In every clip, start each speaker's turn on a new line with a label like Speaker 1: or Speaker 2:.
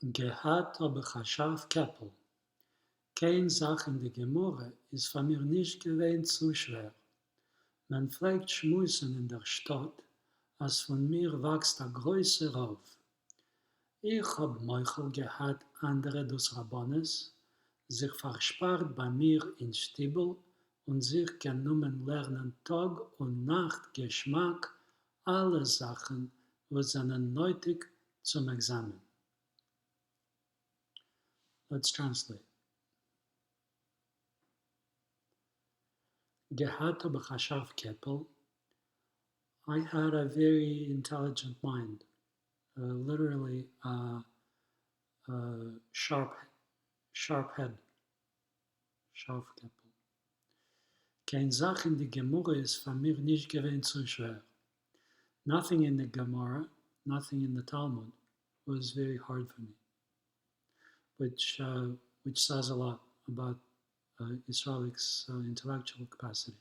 Speaker 1: Gehat habe Chashav Keppel. Kein Sach in der Gemorre ist von mir nicht gewähnt zu schwer. Man pflegt schmusen in der Stadt, als von mir wächst der Größe rauf. Ich hab Moykher gehat andere des Rabbones, sich verspart bei mir in Stiebel und sich genommen lernen Tag und Nacht Geschmack, alle Sachen, was sind nötig zum Examen. Let's translate. Gehat habe Chashav Keppel. I had a very intelligent mind, literally sharp head, sharp Keppel. Kein Sach in die Gemorre ist von mir nicht gewähnt zu schwer. Nothing in the Gemara, nothing in the Talmud was very hard for me, which says a lot about Israelic's intellectual capacity.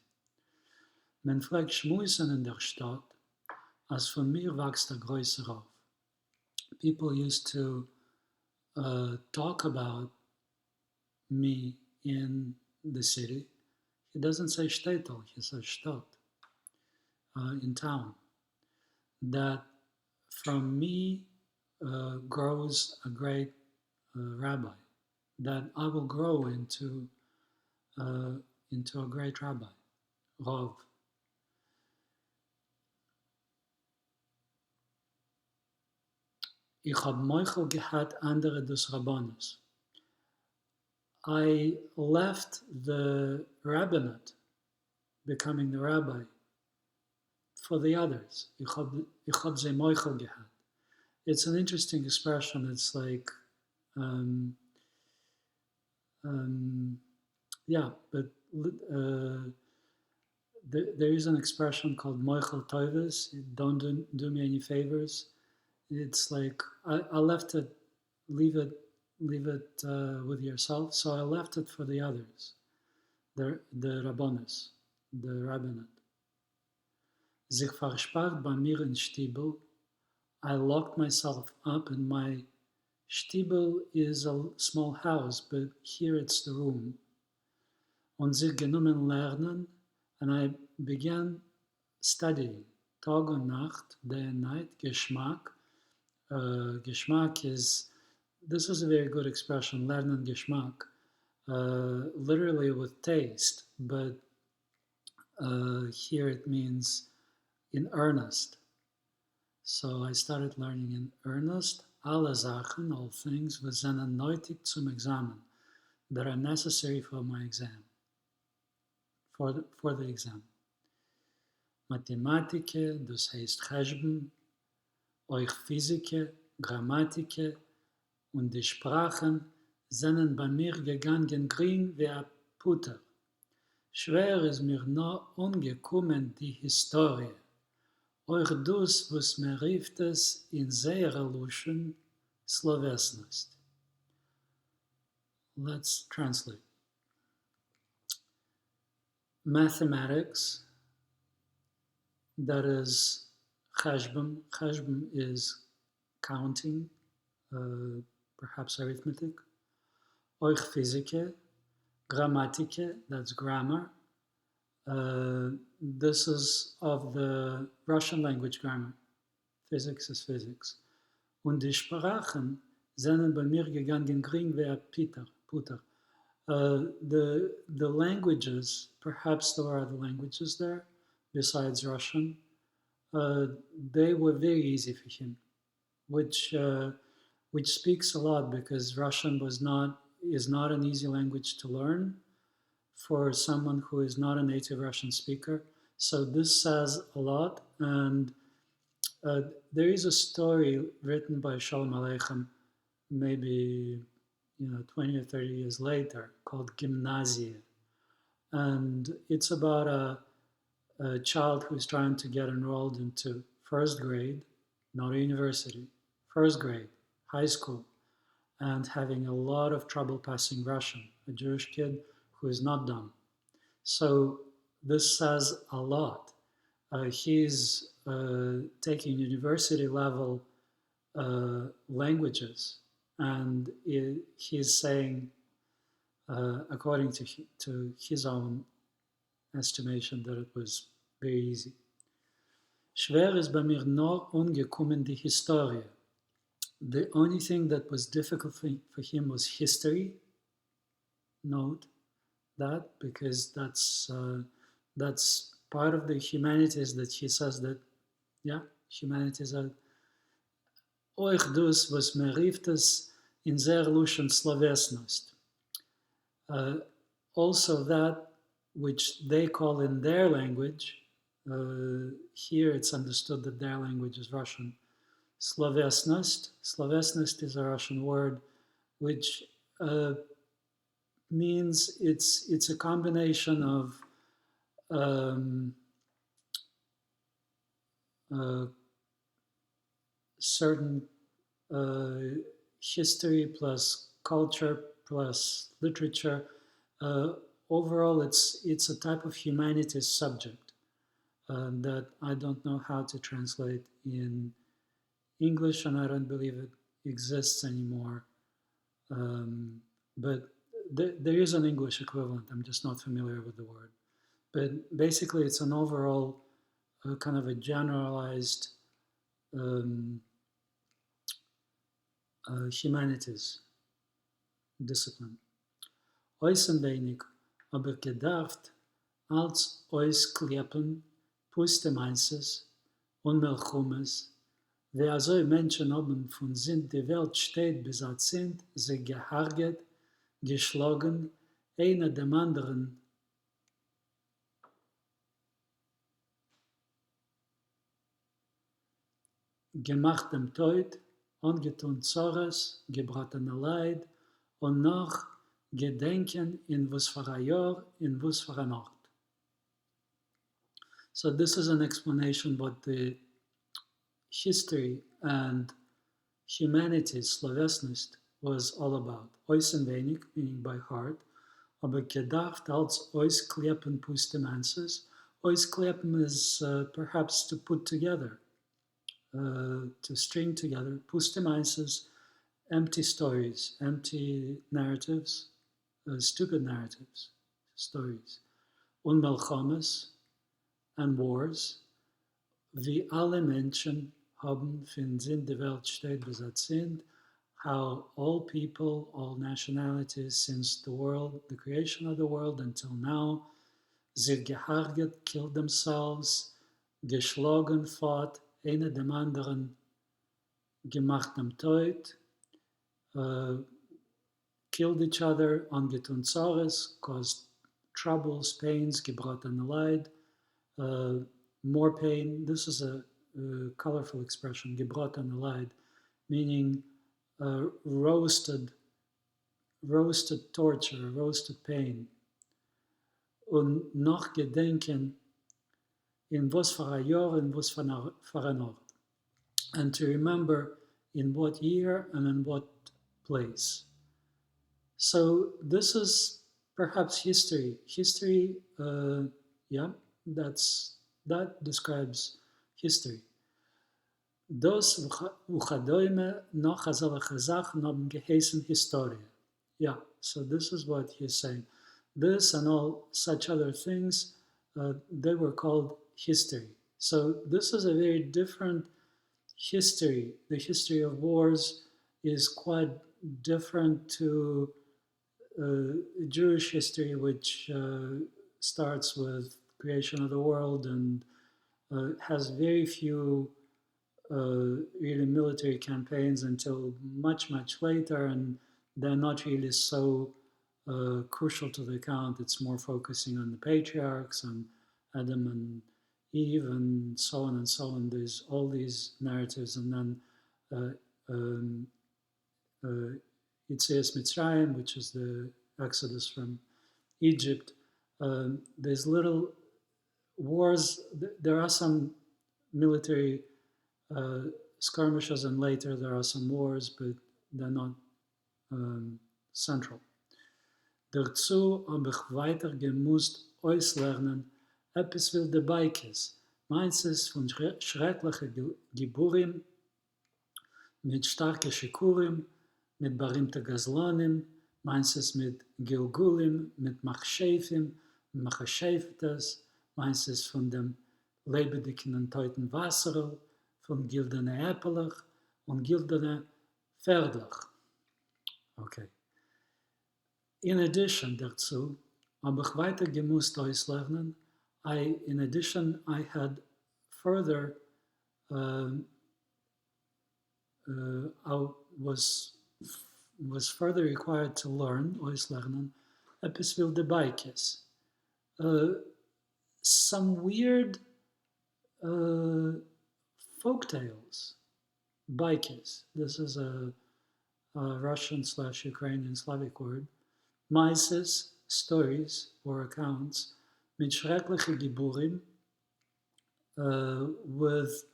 Speaker 1: Men pflegt schmuisen in der Stadt, als von mir wächst der Größe rauf. People used to talk about me in the city. He doesn't say Städtel, he says Stadt, in town. That from me grows a great rabbi, that I will grow into a great rabbi, Rav. Ich hab Moykher gehat andere des Rabbones. I left the rabbinate, becoming the rabbi, for the others. Ich hab ze Moykher gehat. It's an interesting expression. It's like, yeah, but there is an expression called Moykher Toives. Don't do me any favors. It's like I left it, leave it with yourself. So I left it for the others, the Rabbones, the rabbinate. Sich verspart bei mir in Stiebel. I locked myself up in my Stiebel is a small house, but here it's the room. Und sich genommen lernen, and I began studying, Tag und Nacht, day and night, Geschmack. Geschmack this is a very good expression, lernen Geschmack, literally with taste, but here it means in earnest. So I started learning in earnest, alle Sachen, all things, was sind nötig zum Examen, that are necessary for my exam, for the exam. Mathematike, das heißt Cheshben, euch Physike, Grammatike und die Sprachen sind bei mir gegangen gering wie ein Puter. Schwer ist mir noch ungekommen die Historie. Euch dus, was mir rieft es in sehr Luschen, Slovesnost. Let's translate. Mathematics, that is Cheshbon. Cheshbon is counting, perhaps arithmetic. Euch Physike, Grammatike, that's grammar. This is of the Russian language grammar. Physics is physics. Und die Sprachen sind bei mir gegangen gering wie ein Puter. The languages, perhaps there are other languages there besides Russian. They were very easy for him, which speaks a lot because Russian is not an easy language to learn for someone who is not a native Russian speaker. So this says a lot, and there is a story written by Shalom Aleichem, maybe 20 or 30 years later, called Gymnasie, and it's about a child who is trying to get enrolled into first grade, not a university, first grade, high school, and having a lot of trouble passing Russian, a Jewish kid who is not dumb. So this says a lot. He's taking university level languages and he's saying, according to his own estimation, that it was very easy. Schwer ist bei mir nur angekommen die Historie. The only thing that was difficult for him was history. Note that, because that's part of the humanities that he says that, yeah, humanities are euch dus, was mir rieft es in sehr luschen slovesnost. Also that which they call in their language, here it's understood that their language is Russian, slovesnost. Slovesnost is a Russian word which means it's a combination of certain history plus culture plus literature. Overall, it's a type of humanities subject that I don't know how to translate in English, and I don't believe it exists anymore. But there is an English equivalent. I'm just not familiar with the word. But basically, it's an overall kind of a generalized humanities discipline. Äußern wenig, aber gedacht, als ois kleppen, puste meinses und Melchumes, wer so Menschen haben von sind die Welt steht besatt sind, sie geharget, geschlagen, einer dem anderen gemacht dem Teut, angetun Zores, gebratene Leid und noch gedenken in was für ein Jahr, in was für eine Nacht. So this is an explanation what the history and humanities, Slovesnost, was all about. Äußern wenig, meaning by heart, aber gedacht als Auskleppen puste Menses. Auskleppen is perhaps to put together, to string together. Puste Menses, empty stories, empty narratives, stupid narratives, stories. Und Melchames, and wars, wie alle Menschen haben von Sinn der Welt steht besatt sind, how all people, all nationalities since the world, the creation of the world until now, sich geharget, killed themselves, geschlagen, fought, einer dem anderen gemacht am Teut, killed each other, angetun Zores, caused troubles, pains, gebratene Leid, more pain. This is a colorful expression, gebratene Leid, meaning roasted torture, roasted pain. Und noch gedenken in was für ein Jahr, in was für eine Nacht. And to remember in what year and in what place. So this is perhaps history. History, yeah, that describes history. Das Uchadoime noch azaliche Sachen haben geheißen Historie. Yeah, so this is what he's saying. This and all such other things, they were called history. So this is a very different history. The history of wars is quite different to Jewish history, which starts with creation of the world and has very few really military campaigns until much later, and they're not really so crucial to the account. It's more focusing on the patriarchs and Adam and Eve and so on and so on. There's all these narratives, and then Yitzias Mitzrayim, which is the exodus from Egypt. There's little wars. There are some military skirmishes, and later there are some wars, but they're not central. Dazu habe ich weiter gemusst auslernen, etwas will dabei ist. Meistens von schrecklichen Geburim mit starken Schikurim, mit Barimte Gazlanim, meins es mit Gilgulim, mit Machshefim, Machasheftes, meins es von dem lebendigen und teuten Wasserl, von gildene Äppelach und gildene Pferdlach. Okay. In addition dazu, habe ich weiter gemusst auslernen. In addition, I had further, I was further required to learn, auslernen, etwas wilde Bikes. Some weird folk tales, bikes. This is a Russian/Ukrainian Slavic word. Maises, stories or accounts, mit schreckliche Giburim, with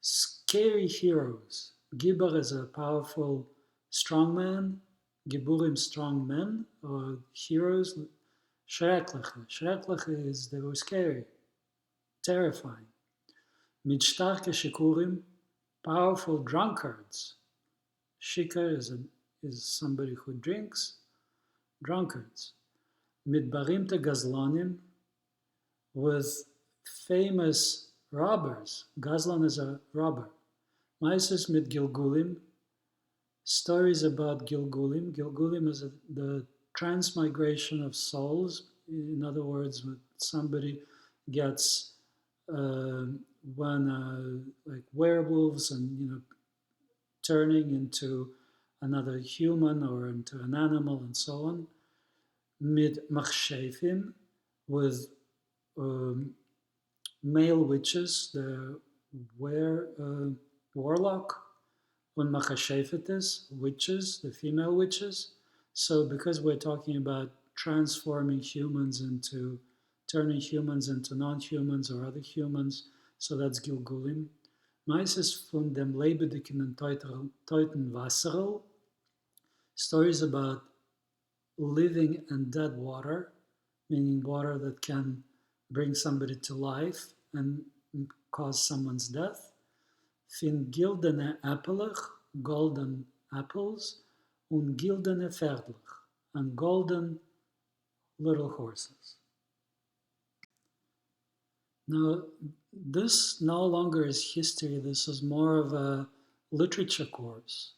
Speaker 1: scary heroes. Gibor is a powerful strong man, Giburim strong men, or heroes. Schreckliche is they were scary, terrifying. Mit starke Shikurim, powerful drunkards. Shikar is somebody who drinks. Drunkards. Mit barimte Gazlanim, with famous robbers. Gazlan is a robber. Maises mit Gilgulim, stories about Gilgulim. Gilgulim is the transmigration of souls. In other words, when somebody gets like werewolves and turning into another human or into an animal and so on. Mit machshefim, with male witches, the warlock, and machashefetes, witches, the female witches. So because we're talking about transforming humans into, turning humans into non-humans or other humans, so that's Gilgulim. Meistens von dem lebendigen und teuten Wasserl, stories about living and dead water, meaning water that can bring somebody to life and cause someone's death. Fin gildene Äppelach, golden apples, und gildene Pferdlach, and golden little horses. Now, this no longer is history, this is more of a literature course.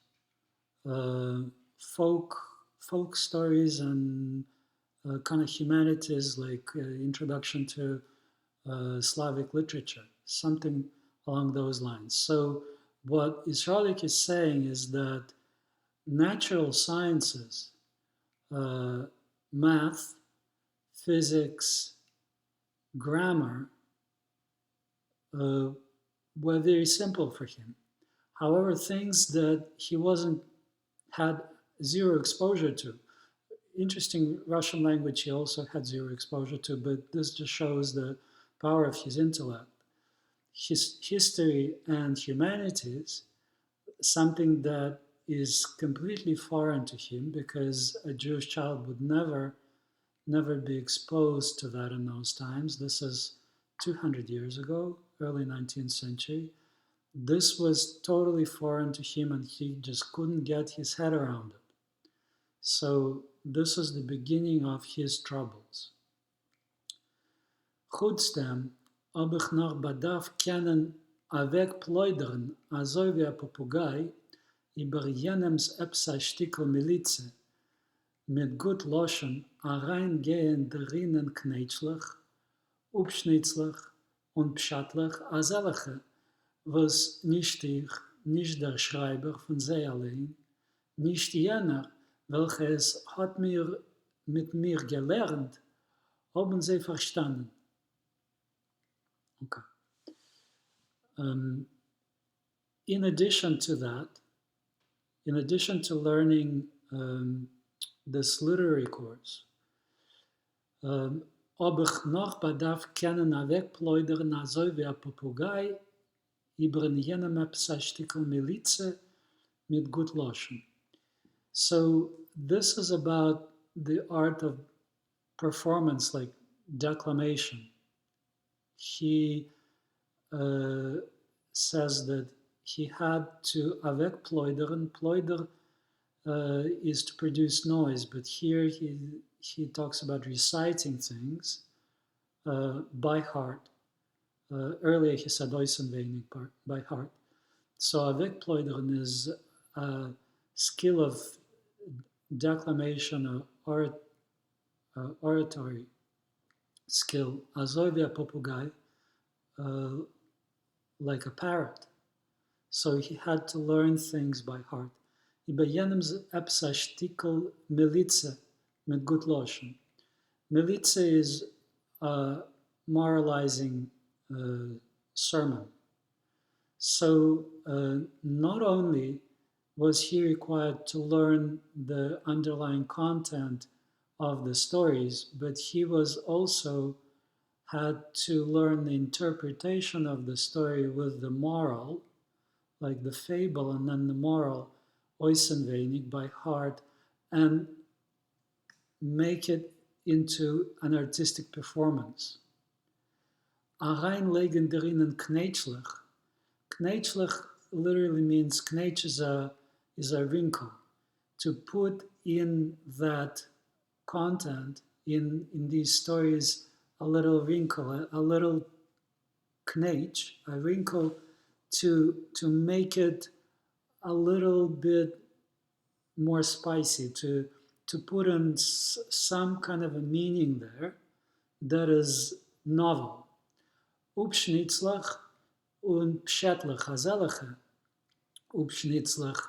Speaker 1: Folk stories and kind of humanities, like introduction to Slavic literature, something along those lines. So what Israelik is saying is that natural sciences, math, physics, grammar, were very simple for him. However, things that he had zero exposure to. Interesting Russian language he also had zero exposure to, but this just shows the power of his intellect. His history and humanities, something that is completely foreign to him because a Jewish child would never be exposed to that in those times. This is 200 years ago, early 19th century. This was totally foreign to him and he just couldn't get his head around it. So this is the beginning of his troubles. Chutztem, ob ich noch bedarf kennen, avec pleudern, also wie ein Papagei, über jenems Epsa Stickel Milize, mit gut Loschen, reingehen drinnen knetschlich, upschnitzlich und pschattlich, als solche, was nicht der Schreiber von sie allein, nicht jener, welches hat mit mir gelernt, haben sie verstanden. Okay. In addition to that, in addition to learning this literary course, ob ich noch bedarf kennen, wegpläudern, also wie ein Papagei, über jenem Epsastickel Milize mit gut Loschen. So this is about the art of performance, like declamation. He says that he had to avec ploideren. Ploider is to produce noise, but here he talks about reciting things by heart. Earlier he said Oisenwenig by heart. So Avekploideren is a skill of declamation or oratory skill, Azovia Popugai, like a parrot. So he had to learn things by heart. Ibeyenem's epsa shtikel militze mit gut loschen. Militze is a moralizing sermon. So not only was he required to learn the underlying content of the stories, but he was also had to learn the interpretation of the story with the moral, like the fable and then the moral, Oisenwenig, by heart, and make it into an artistic performance. Reinlegen darin knetschlich. Knetschlich literally means knetsch is a wrinkle. To put in that content, in these stories, a little wrinkle, a little knetsch, a wrinkle to make it a little bit more spicy, to put in some kind of a meaning there that is novel. Upschnitzlach und pshetlich hazeliche. Upschnitzlach.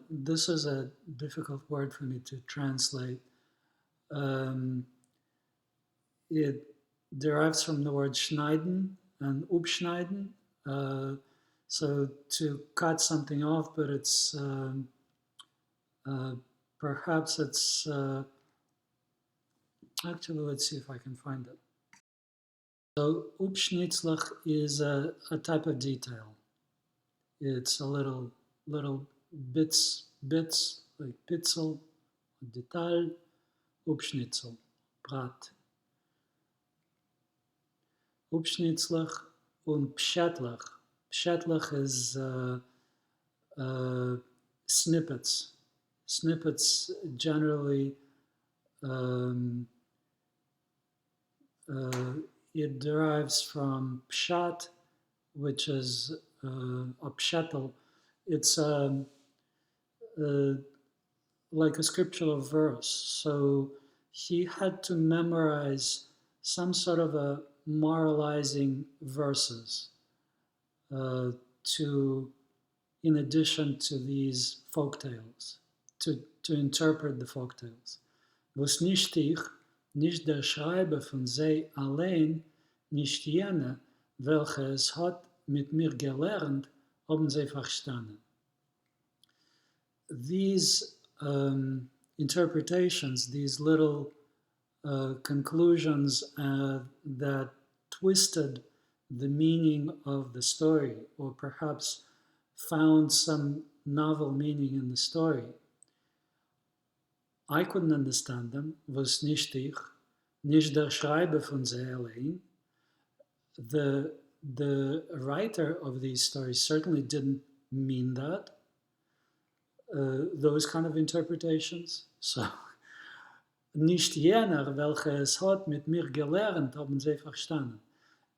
Speaker 1: This is a difficult word for me to translate. It derives from the word schneiden and upschneiden. So to cut something off, but it's perhaps it's actually, let's see if I can find it. So upschnitzlich is a type of detail. It's a little bits like pitzel, detail, upschnitzel, brat. Upschnitzlich und pshetlich. Pshetlich is snippets. Snippets generally, it derives from pshat, which is a pshetel. It's like a scriptural verse. So he had to memorize some sort of a moralizing verses to, in addition to these folk tales, to interpret the folk tales. Was nicht ich, nicht der Schreiber von sie allein, nicht jene, welche es hat mit mir gelernt, haben sie verstanden. These interpretations, these little conclusions that twisted the meaning of the story, or perhaps found some novel meaning in the story. I couldn't understand them, was nicht ich, nicht der Schreiber von sie allein. The writer of these stories certainly didn't mean that, those kind of interpretations. So, nicht jener, welcher es hat mit mir gelernt, haben sie verstanden.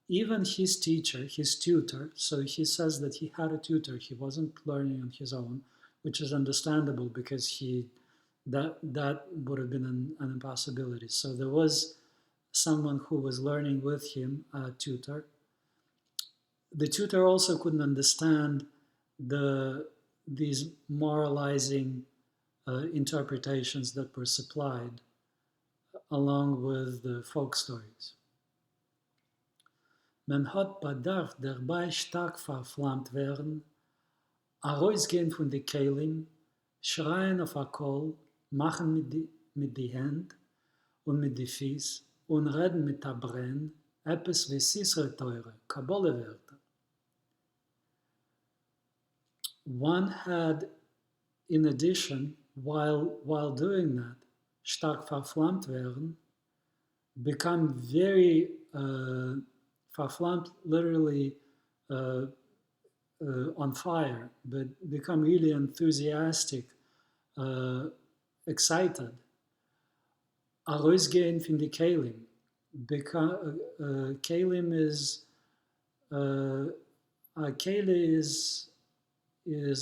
Speaker 1: Even his teacher, his tutor, so he says that he had a tutor, he wasn't learning on his own, which is understandable because that would have been an impossibility. So there was someone who was learning with him, a tutor. The tutor also couldn't understand these moralizing interpretations that were supplied along with the folk stories. Man hat bedarf dabei stark verflammt werden, herausgehen von den Kehlim, schreien auf a Kohl, machen mit die Hand und mit die Fies und reden mit der Brenn, etwas wie Sisre teure, Kabbalewörter. One had, in addition, while doing that, stark verflammt werden, become very verflammt, literally on fire, but become really enthusiastic excited. Aroisgehen von die Kelim. Kelim is a keli is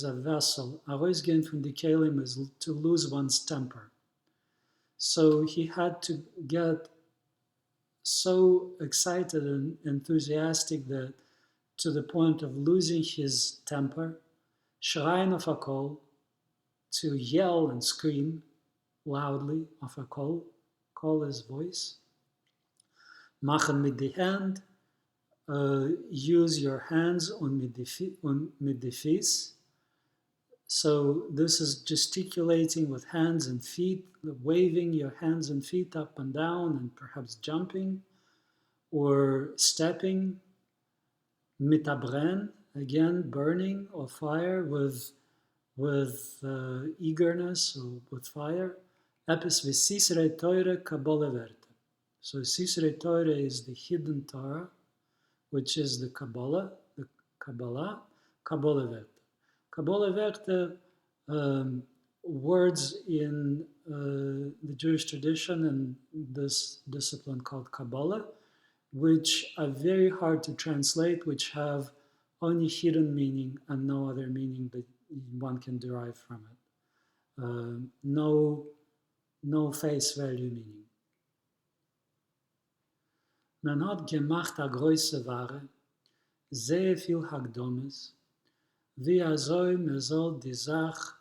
Speaker 1: a vessel. Aroisgehen von die Kelim is to lose one's temper. So he had to get so excited and enthusiastic that to the point of losing his temper, schreien auf a kol, to yell and scream loudly auf a kol is voice. Machen mit die hand, use your hands und mit die Fies. So this is gesticulating with hands and feet, waving your hands and feet up and down and perhaps jumping or stepping. Mitabren, again, burning or fire with eagerness or with fire. Epis v'sisrei Torah Kabbalah verte. So Sisrei Torah is the hidden Torah, which is the Kabbalah, Kabbalah verte. Kabbalah verte, words in the Jewish tradition and this discipline called Kabbalah, which are very hard to translate, which have only hidden meaning and no other meaning that one can derive from it. No face value meaning. Man hat gemacht a große Ware, sehr viel Hakdomes, wie soll man soll die Sache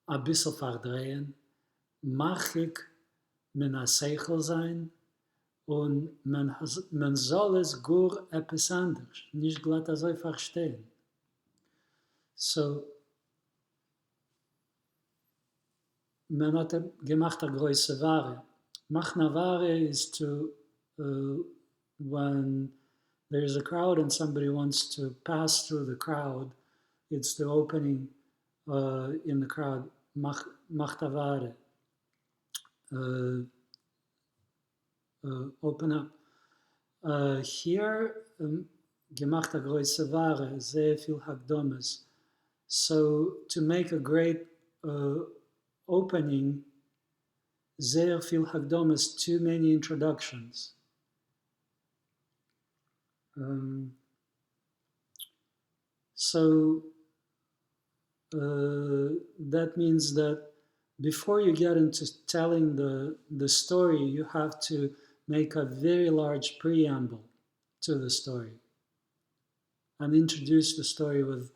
Speaker 1: a bissel verdrehen, machig men a Seichel sein, und man soll es gur etwas anders, nicht glatt so verstehen. So, man hat gemacht a große Ware. Machna Ware is to, when there's a crowd and somebody wants to pass through the crowd, it's the opening in the crowd, machta Ware, open up. Here, gemacht a große Ware, sehr viel Hakdomes. So to make a great opening, sehr viel Hakdomes, too many introductions. So that means that before you get into telling the story, you have to make a very large preamble to the story and introduce the story with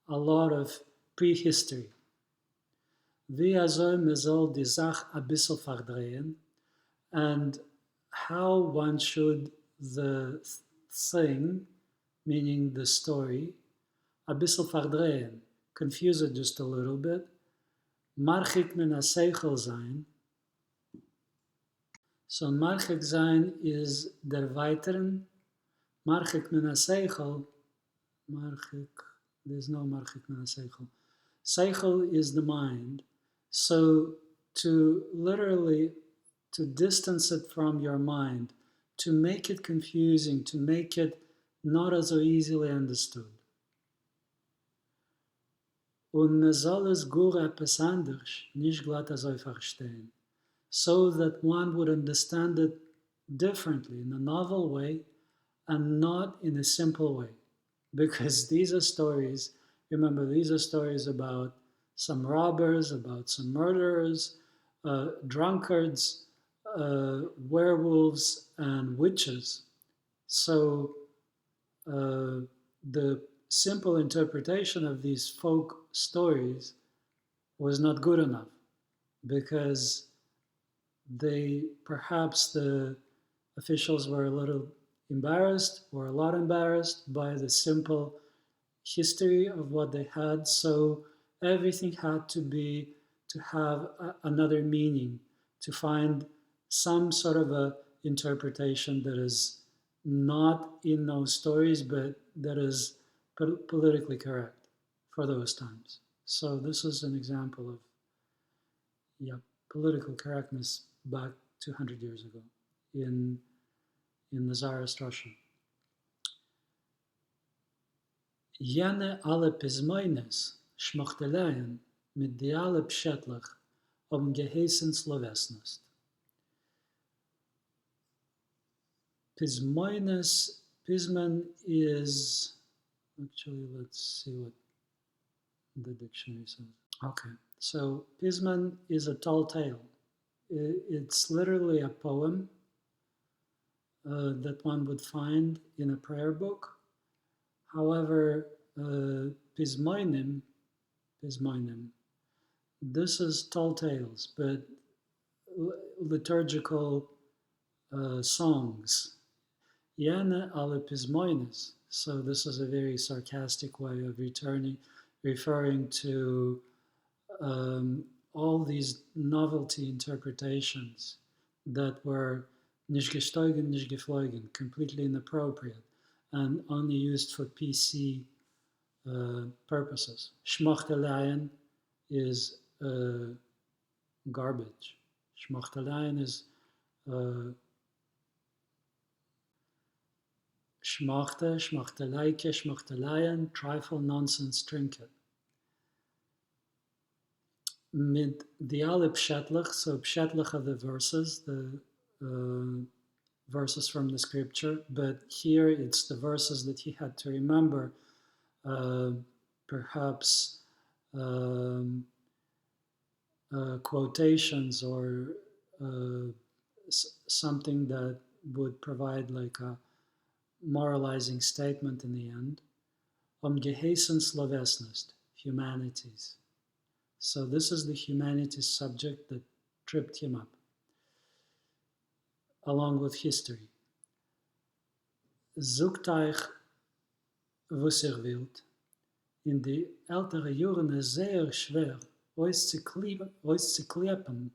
Speaker 1: a lot of prehistory. Wie soll man soll die Sache a bissel verdrehen, and how one should the thing, meaning the story, a bissel verdrehen, confuse it just a little bit, marchik men a seichel sein. So marchik sein is der weiteren, marchik men a seichel, marchik, there's no marchik men a seichel. Seichel is the mind. So to literally, to distance it from your mind, to make it confusing, to make it not as so easily understood. Und man soll es gur etwas anders, nicht glatt so verstehen, so that one would understand it differently, in a novel way, and not in a simple way. Because these are stories, remember, these are stories about some robbers, about some murderers, drunkards, werewolves, and witches. So the simple interpretation of these folk stories was not good enough, because perhaps the officials were a little embarrassed, or a lot embarrassed by the simple history of what they had. So everything had to have another meaning, to find some sort of a interpretation that is not in those stories, but that is politically correct for those times. So this is an example of political correctness back 200 years ago in the Tsarist Russia. Jene alle Pismoines, Schmachteleien, mit die alle Pschetlach, geheißen Slovesnost. Pismen is, actually, let's see what the dictionary says. Okay, so Pismen is a tall tale. It's literally a poem that one would find in a prayer book. However, Pismoinim, this is tall tales, but liturgical songs. Jene alle Pismoines. So this is a very sarcastic way of referring to all these novelty interpretations that were nicht gesteugen, nicht geflogen, completely inappropriate, and only used for PC purposes. Schmachteleien is garbage. Schmachteleien is schmachte, schmachteleike, schmachteleien, trifle, nonsense, trinket. Mit the alle pshetlich, so pshetlich are the verses, the verses from the scripture, but here it's the verses that he had to remember, perhaps quotations or something that would provide like a moralizing statement in the end. Geheißen Slovesnost, humanities. So this is the humanities subject that tripped him up, along with history. Zoekt euch, was wilt. In die ältere Jahren ist sehr schwer, euch zu kleppen,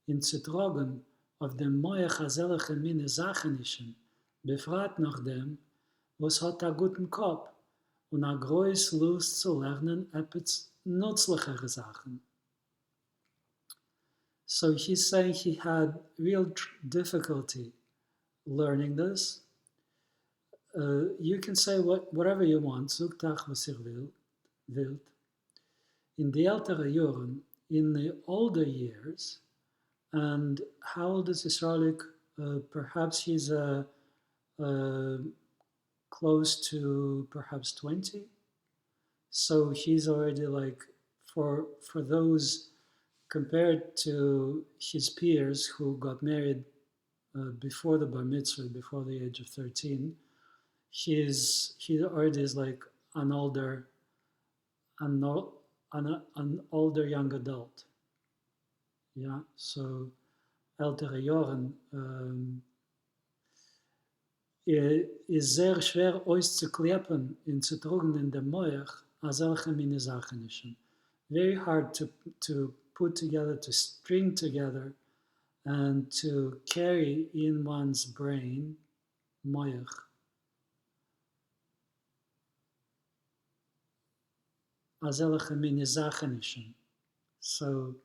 Speaker 1: in zu tragen, auf dem neue gesellige Mine Sachen ischen, befragt nach dem, was hat a guten Kopf und a groß Lust zu lernen, etwas nützlichere Sachen. So he's saying he had real difficulty learning this. You can say whatever you want, zoekt ach was wilt. In the ältere Jahren, in the older years, and how old is Israelik? Perhaps he's close to perhaps 20. So he's already like, for those compared to his peers who got married before the bar mitzvah, before the age of 13, he already is like an older young adult. Yeah, so ältere Jahren ist sehr schwer auszukleppen und zu tragen in dem Moach als solche mine Sachen ischen. Very hard to put together, to string together, and to carry in one's brain Moach. Als solche mine Sachen ischen. So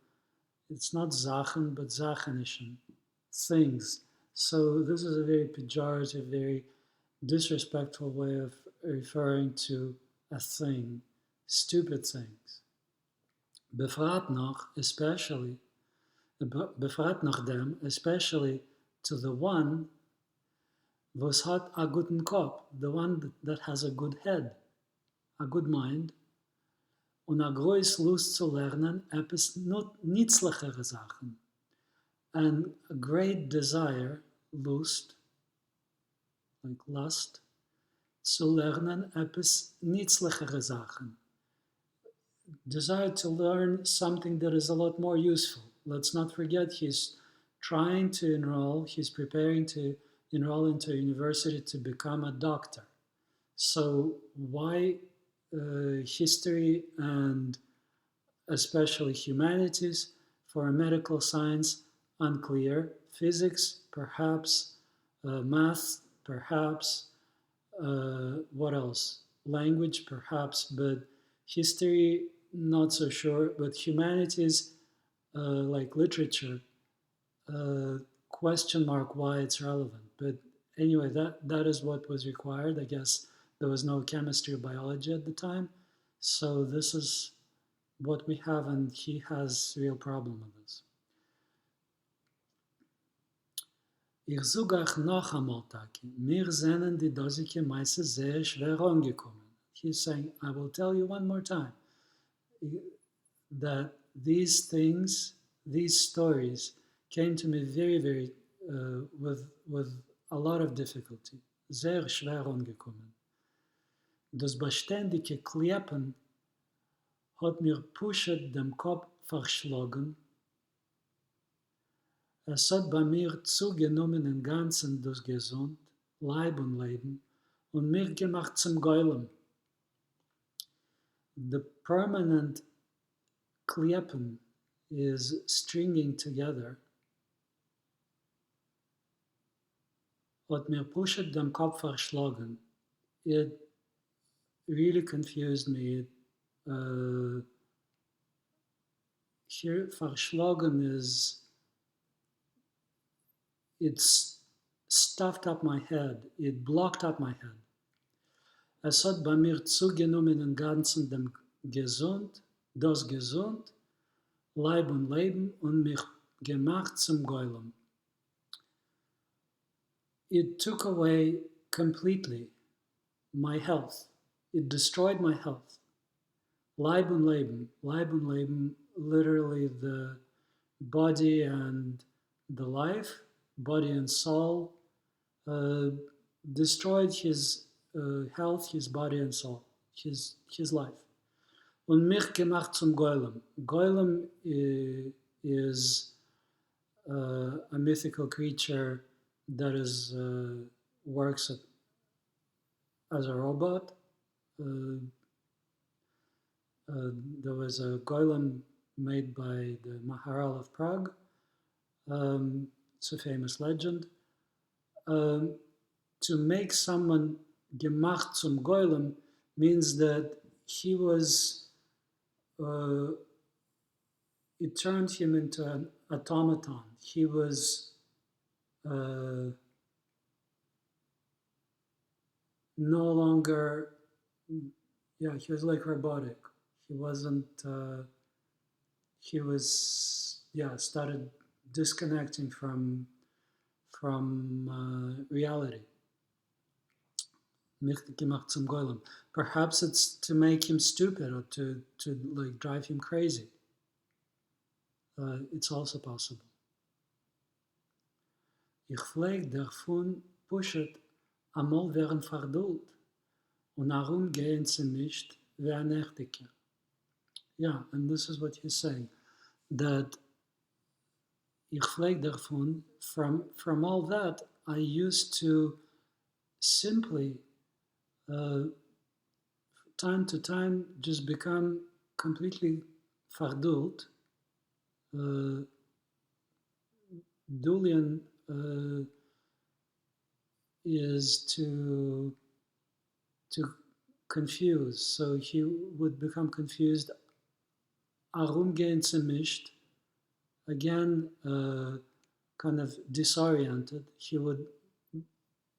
Speaker 1: it's not Sachen, but Sachenischen, things. So this is a very pejorative, very disrespectful way of referring to a thing, stupid things. Befragt nach, especially to the one was hat a guten Kopf, the one that has a good head, a good mind, und a groß Lust zu lernen, etwas nützlichere Sachen. And a great desire, Lust, like lust, zu lernen, etwas nützlichere Sachen. Desire to learn something that is a lot more useful. Let's not forget he's preparing to enroll into a university to become a doctor. So why history and especially humanities? For a medical science, unclear. Physics, perhaps. Math, perhaps. What else? Language, perhaps. But history, not so sure. But humanities, like literature, question mark why it's relevant. But anyway, that is what was required. I guess there was no chemistry or biology at the time. So this is what we have, and he has real problem with this. Ich sage euch noch einmal, Taki, mir sind die dosige meiste sehr schwer angekommen. He's saying, I will tell you one more time, that these things, these stories, came to me very, very, with a lot of difficulty. Sehr schwer angekommen. Das beständige Kliappen hat mir pushet dem Kopf verschlagen. Es hat bei mir zugenommen im Ganzen das Gesund, Leib und Leben und mir gemacht zum Geulen. The permanent Kliappen is stringing together. Hat mir pushet dem Kopf verschlagen. It really confused me. Here, verschlagen is, it's stuffed up my head. It blocked up my head. Es hat bei mir zugenommen im Ganzen dem Gesund, das Gesund, Leib und Leben und mich gemacht zum Geulen. It took away completely my health. It destroyed my health. Leib und Leben, literally the body and the life, body and soul, destroyed his health, his body and soul, his life. Und mich gemacht zum Golem. Golem is a mythical creature that is works as a robot. There was a golem made by the Maharal of Prague. It's a famous legend. To make someone gemacht zum golem means that he was, it turned him into an automaton. He was no longer, he was like robotic. He wasn't, he was, started disconnecting from reality. Perhaps it's to make him stupid or to like drive him crazy. It's also possible. Ich pfleg davon pushet einmal werden verdult und darum gehen sie nicht wie ein Nächtiger. Yeah, and this is what he's saying, that ich pfleg davon, from all that, I used to simply, time to time, just become completely verdult. Dulian is to confuse, so he would become confused. Herumgehen mischt, again, kind of disoriented. He would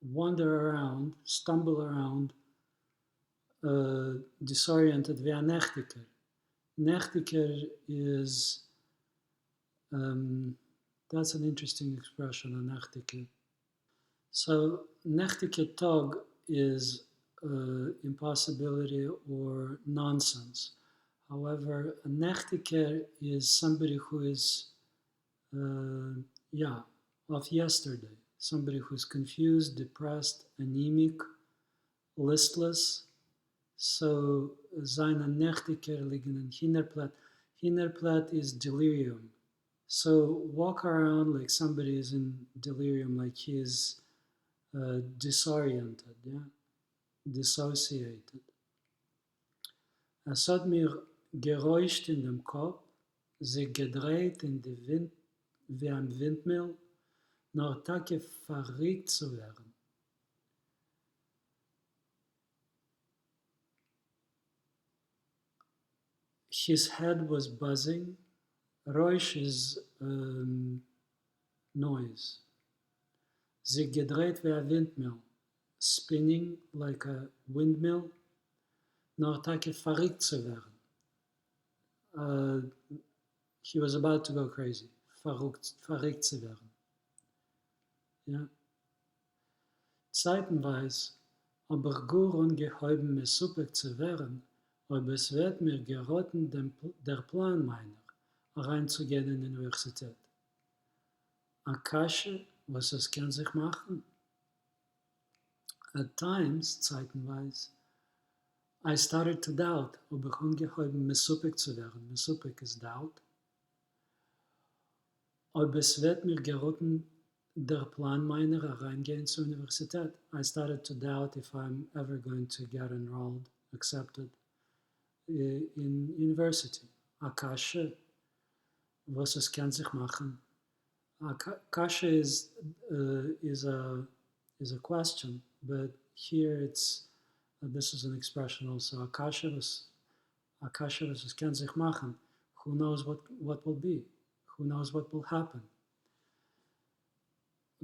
Speaker 1: wander around, stumble around, disoriented wie ein Nächtiger. Nächtiger is, that's an interesting expression, a Nächtiger. So, Nächtiger Tag is impossibility or nonsense. However, a Nächtiger is somebody who is, of yesterday. Somebody who's confused, depressed, anemic, listless. So, seine Nächtiger liegen in Hinterplatte. Hinterplatte is delirium. So, walk around like somebody is in delirium, like he is disoriented, dissociated. Es hat mir geräuscht in dem Kopf, sich gedreht in die Wind, wie ein Windmill, nur Tage verrückt zu werden. His head was buzzing. Räusch is noise. Sich gedreht wie ein Windmill, spinning like a windmill, nur Tage verrückt zu werden. uh, he was about to go crazy, verrückt zu werden. Ja? Zeitenweise, aber gut ungeheuben mir super zu werden, aber es wird mir geraten, der Plan meiner, reinzugehen in die Universität. Akashe, was es kann sich machen? At times, zeitenweise, I started to doubt, ob ich ungeheuben mesupik zu werden. Mesupik is doubt. Ob es wird mir geraten, der Plan meiner reingehen zur Universität. I started to doubt if I'm ever going to get enrolled, accepted in university. Akashe, was es kann sich machen? Akashe is a question, but here it's this is an expression also. Akashe, was es kann sich machen? Who knows what will be? Who knows what will happen?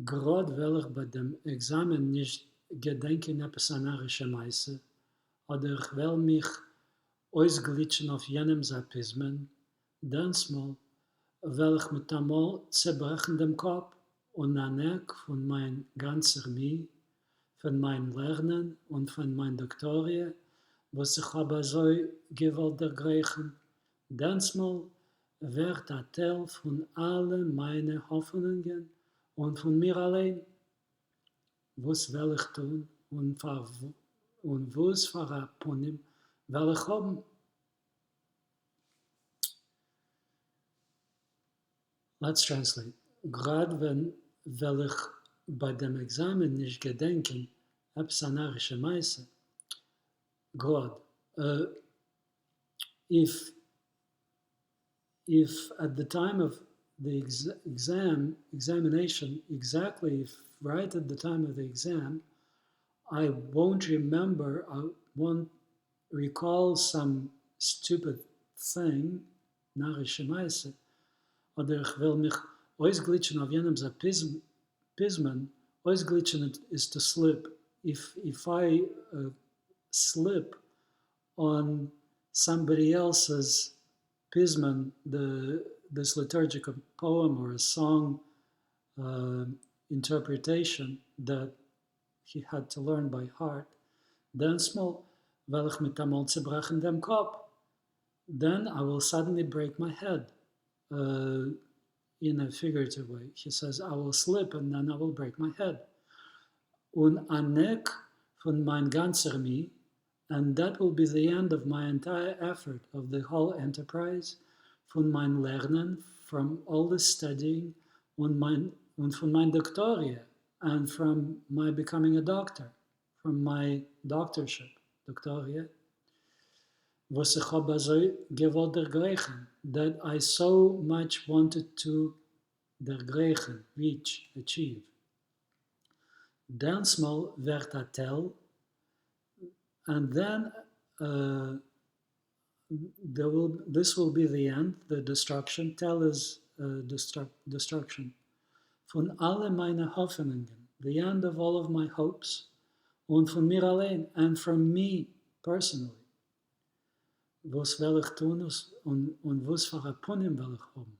Speaker 1: Gerade weil ich bei dem Examen nicht gedenke an etwas anarische Meise, oder ich will mich ausglitschen auf jenem Sapismen, dann mal will ich mit einmal zerbrechen dem Kopf und aneck von mein ganzer Mie, von mein Lernen und von mein Doktorie, was ich aber so gewollt ergreifen, dann mal wird ein Teil von allen meinen Hoffnungen und von mir allein, was will ich tun und was für ein Punim will ich haben. Let's translate. Gerade weil ich bei dem Examen nicht gedenken, absanarische Meise. God, if at the time of the examination, exactly if right at the time of the exam, I won't remember, I won't recall some stupid thing, narische Meise, oder ich will mich ausglitschen auf jenem Pismen. Ausglitschen is to slip. If I slip on somebody else's pismen, this liturgical poem or a song interpretation that he had to learn by heart, then small, weil ich mit einmal zerbrechen dem Kopf, then I will suddenly break my head. In a figurative way. He says, I will slip and then I will break my head. Und aneck von mein ganzer Mie, and that will be the end of my entire effort, of the whole enterprise, von mein Lernen, from all the studying, und von mein Doktorie, and from my becoming a doctor, from my doctorship, Doktorie, was ich habe so gewollt ergreichen, that I so much wanted to ergreichen, reach, achieve. Dann small werd a tell, and then this will be the end, the destruction. Tell is destruction. Von alle meine Hoffnungen, the end of all of my hopes, und von mir allein, and from me personally. Was will ich tun und was für ein Punim will ich haben?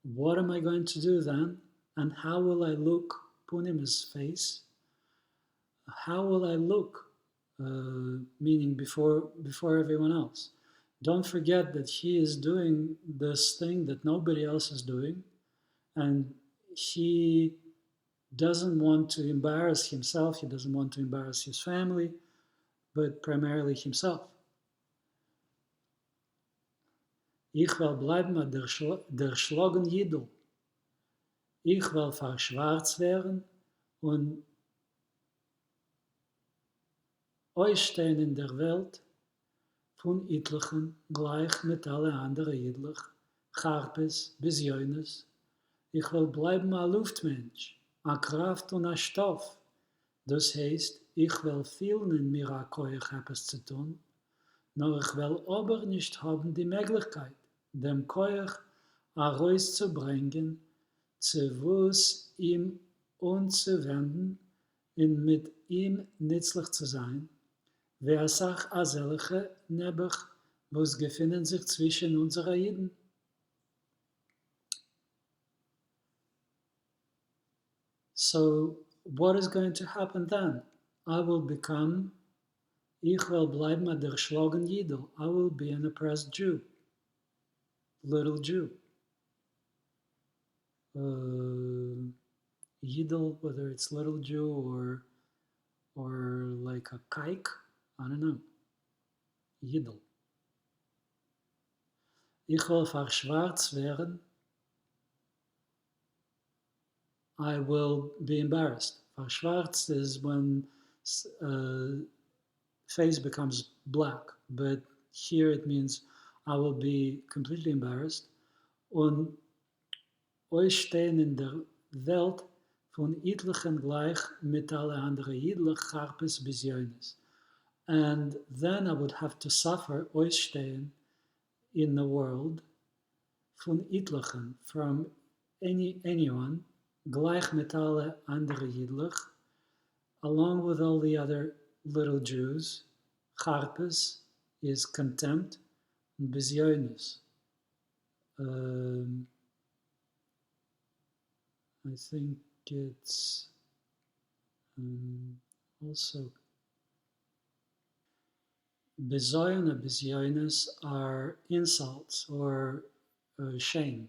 Speaker 1: What am I going to do then? And how will I look? Punim is face. How will I look? Meaning before everyone else. Don't forget that he is doing this thing that nobody else is doing, and he doesn't want to embarrass himself, he doesn't want to embarrass his family, but primarily himself. Ich will bleiben der Schlagen Jidl. Ich will verschwarzt werden und euch stehen in der Welt von Etlichen gleich mit allen anderen Jidlich, Charpes bis Jönes. Ich will bleiben ein Luftmensch, a Kraft und a Stoff. Das heißt, ich will vielen in mir a Koyach etwas zu tun, nur ich will aber nicht haben die Möglichkeit, dem Koyach a Reus zu bringen, zu was ihm anzuwenden und mit ihm nützlich zu sein, wer sagt a selche nebach was befinden sich zwischen unseren Jiden. So what is going to happen then? I will become, ich will bleiben der Schlagen Jidel. I will be an oppressed Jew, little Jew. Yidel, whether it's little Jew or like a kike, I don't know. Yidel. Ich will verschwarzt werden. I will be embarrassed. Verschwarzt is when face becomes black, but here it means I will be completely embarrassed. Und euch stehen in der Welt von etlichen gleich mit alle anderen jidlich Charpes bis Jönes. And then I would have to suffer euch stehen in the world von etlichen, from anyone, gleich mit alle andere jidlich, along with all the other little Jews. Charpes is contempt, and bis Jönes. I think it's also Bezoyan and Bezyonis are insults or shame.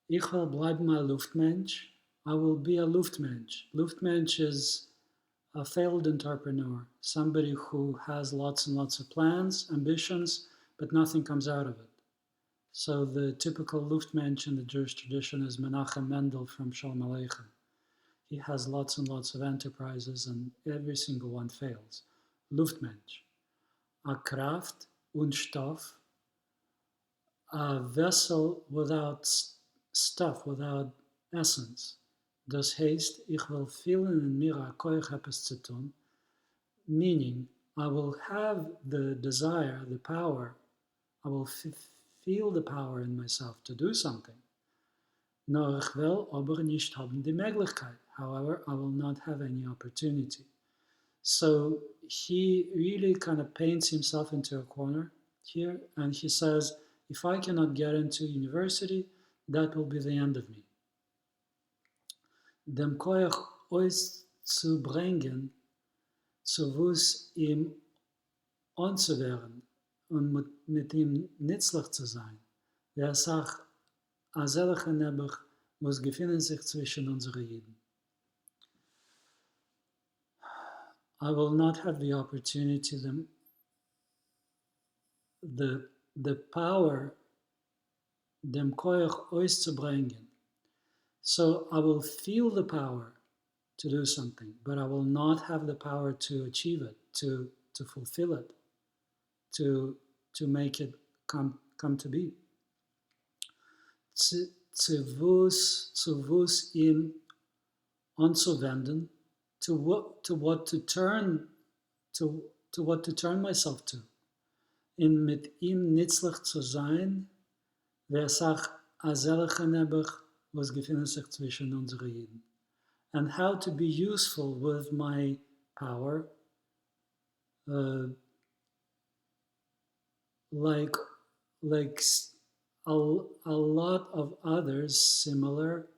Speaker 1: Ich will bleiben ein Luftmensch. I will be a Luftmensch. Luftmensch is a failed entrepreneur, somebody who has lots and lots of plans, ambitions, but nothing comes out of it. So the typical Luftmensch in the Jewish tradition is Menachem Mendel from Shalom Aleichem. He has lots and lots of enterprises and every single one fails. Luftmensch. A Kraft und Stoff, a vessel without stuff, without essence. Das heißt, ich will fühlen in mir a koich etwas zu tun, meaning I will have the desire, the power, I will feel the power in myself to do something. Nur ich will aber nicht haben die Möglichkeit. However, I will not have any opportunity. So he really kind of paints himself into a corner here, and he says, if I cannot get into university, that will be the end of me. Dem Koyach ois zu bringen, zu was ihm anzuwehren und mit ihm nützlich zu sein. Der sagt, a selige Nebuch, was befinden sich zwischen unseren Jiden. I will not have the opportunity, the power, dem Koyach auszubringen. So I will feel the power to do something, but I will not have the power to achieve it, to fulfill it, to make it come to be. Zu was ihm anzuwenden, to what to turn myself to. In mit ihm nützlich zu sein, wer sagt, a selige Nebuch, was befindet sich zwischen unseren Jiden. And how to be useful with my power, like a lot of others similar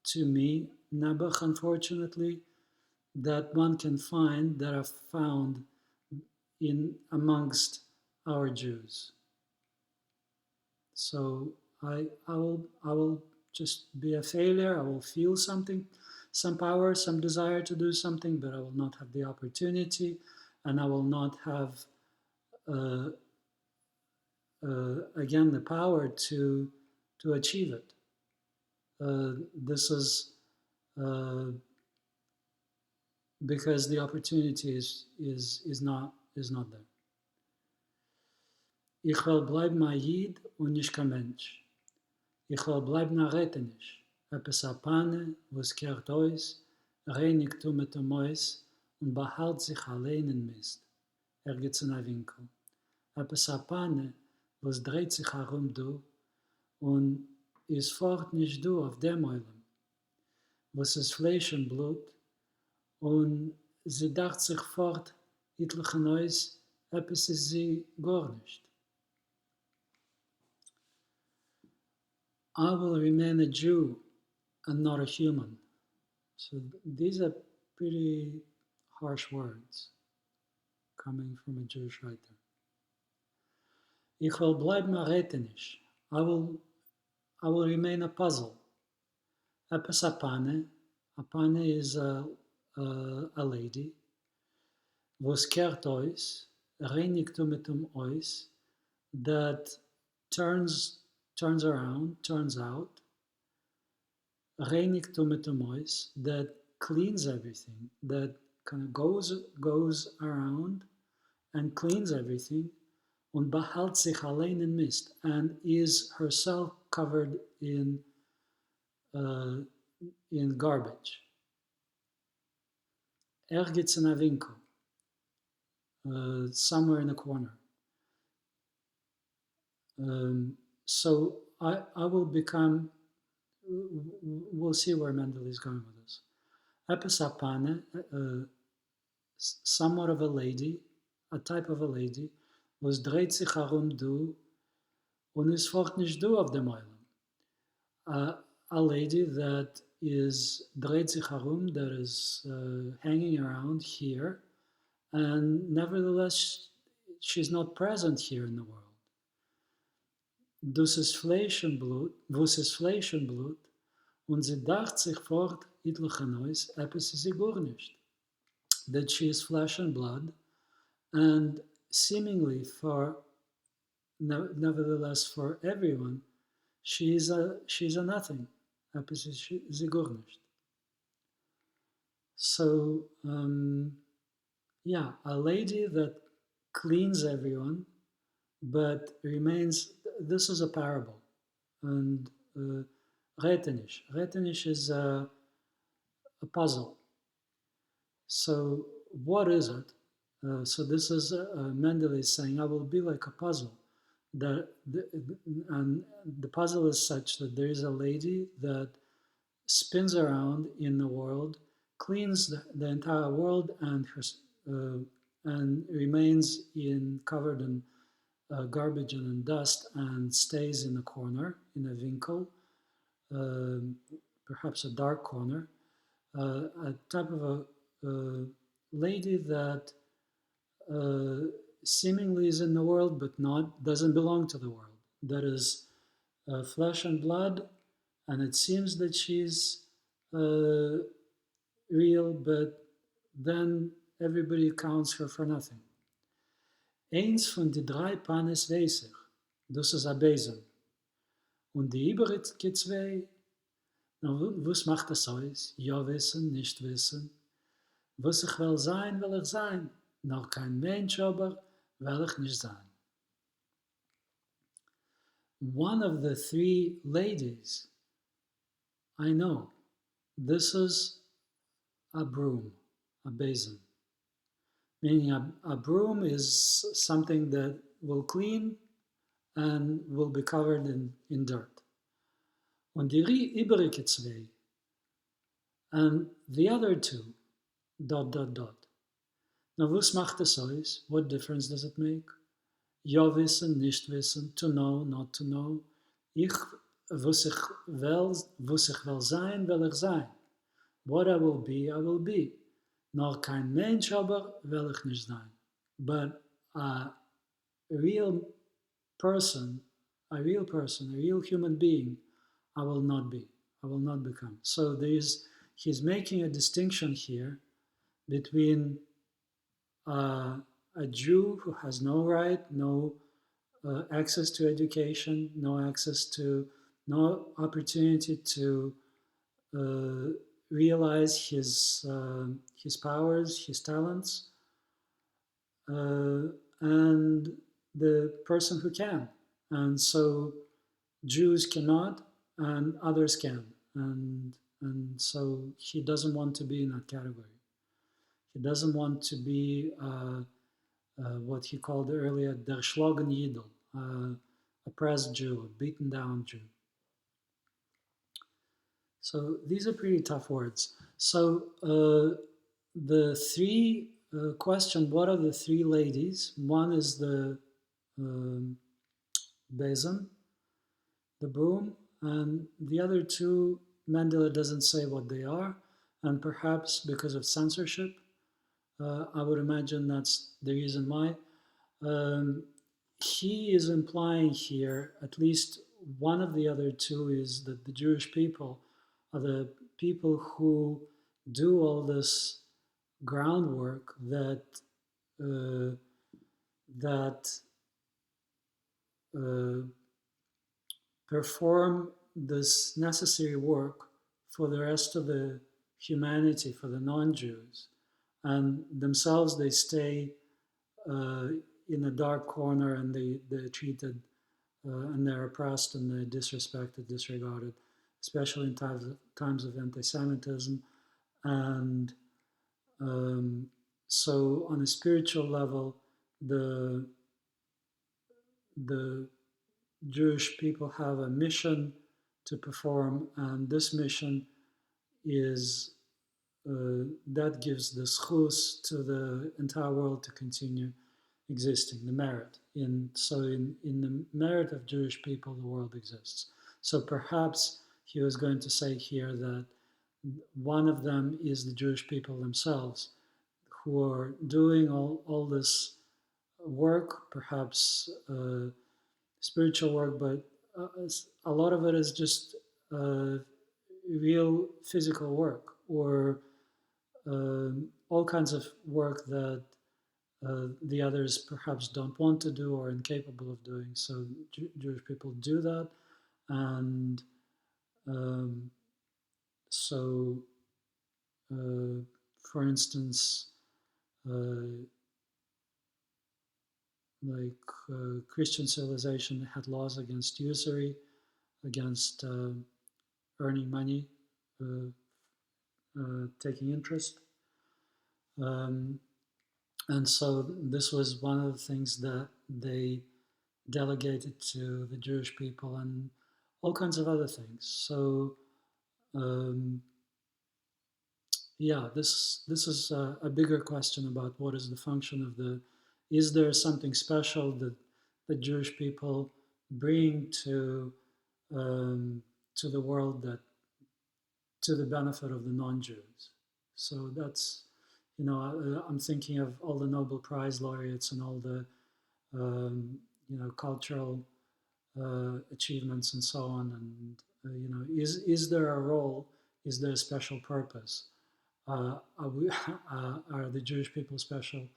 Speaker 1: to me, Nebuch, unfortunately, that one can find, that are found in amongst our Jews. So I will just be a failure. I will feel something, some power, some desire to do something, but I will not have the opportunity, and I will not have again the power to achieve it. This is because the opportunity is not there. Ich will bleiben ein Jid und nicht kein Mensch. Ich will bleiben ein Rettenisch. Etwas a Panne, was kehrt aus, reinig tu mit dem Mäus und behält sich allein in Mist. Geht in ein Winkel. Etwas a Panne, was dreht sich herum du und ist fort nicht du auf dem Eulen. Was ist Fleisch und Blut und sie dacht sich fort, etliche Neues, etwas ist sie gar nicht. I will remain a Jew and not a human. So these are pretty harsh words coming from a Jewish writer. Ich will bleiben a Rätenisch. I will remain a puzzle. Epis apane. Apane is a lady. Was kehrt ois, reinigt mit ois, that turns around, turns out, reinigt mit ois, that cleans everything, that kind of goes around and cleans everything, und behält sich allein in Mist, and is herself covered in garbage. Gets in a winkel, somewhere in a corner. So I will become, we'll see where Mendele is going with this. Epis somewhat of a lady, a type of a lady, was dreht sich herum du und ist fort nicht du auf dem Eulen. A lady that is dreht sich herum, that is hanging around here, and nevertheless she's not present here in the world. Dus ist Fleisch und Blut, wus ist Fleisch und Blut, und sie dacht sich fort, etliche Neues, etwas ist sie gar nicht. That she is flesh and blood, and seemingly nevertheless for everyone, she's a nothing. Etwas ist sie gar nicht. So, yeah, a lady that cleans everyone, but remains, this is a parable. And Rätenisch. Rätenisch is a puzzle. So what is it? So this is Mendele is saying, I will be like a puzzle. And the puzzle is such that there is a lady that spins around in the world, cleans the entire world, and remains covered in garbage and in dust, and stays in a corner, in a winkel, perhaps a dark corner, a type of a lady that seemingly is in the world but doesn't belong to the world, that is flesh and blood, and it seems that she's real, but then everybody counts her for nothing. Eins von die drei Panes weiß ich, das ist ein Besen. Und die übrige zwei, was macht das aus? Ja wissen, nicht wissen. Was ich will ich sein. Noch kein Mensch aber will ich nicht sein. One of the three ladies I know, this is a broom, a basin. Meaning a broom is something that will clean and will be covered in dirt. Und die übrige zwei, and the other two, ... Now, was macht es aus? What difference does it make? Ja wissen, nicht wissen, to know, not to know. Was ich will sein, will ich sein. What I will be. Noch kein Mensch aber will ich nicht sein. But a real person, a real human being, I will not be. I will not become. So he's making a distinction here between a Jew who has no right, no access to education, no opportunity to realize his powers, his talents, and the person who can. And so Jews cannot, and others can. And so he doesn't want to be in that category. He doesn't want to be what he called earlier der Schlagen Yidel, a pressed Jew, a beaten down Jew. So these are pretty tough words. So the three question, what are the three ladies? One is the um, besom, the broom, and the other two, Mendele doesn't say what they are, and perhaps because of censorship, I would imagine that's the reason why. Um, he is implying here, at least one of the other two, is that the Jewish people are the people who do all this groundwork uh, that uh, perform this necessary work for the rest of the humanity, for the non-Jews, and themselves they stay uh, in a dark corner and they're treated and they're oppressed and they're disrespected, disregarded, especially in times of anti-Semitism. And so on a spiritual level, the the Jewish people have a mission to perform, and this mission is that gives the schus to the entire world to continue existing, the merit. In the merit of Jewish people, the world exists. So perhaps he was going to say here that one of them is the Jewish people themselves who are doing all this work, perhaps spiritual work, but a lot of it is just uh, real physical work or all kinds of work that the others perhaps don't want to do or incapable of doing. So Jewish people do that, and um, so, for instance, uh, like Christian civilization had laws against usury, against earning money, uh, taking interest. Um, and so this was one of the things that they delegated to the Jewish people and all kinds of other things. So um, yeah, this is a bigger question about what is the function of the. Is there something special that the Jewish people bring to the world that to the benefit of the non-Jews? So that's I'm thinking of all the Nobel Prize laureates and all the cultural achievements and so on. And is there a role? Is there a special purpose? Are the Jewish people special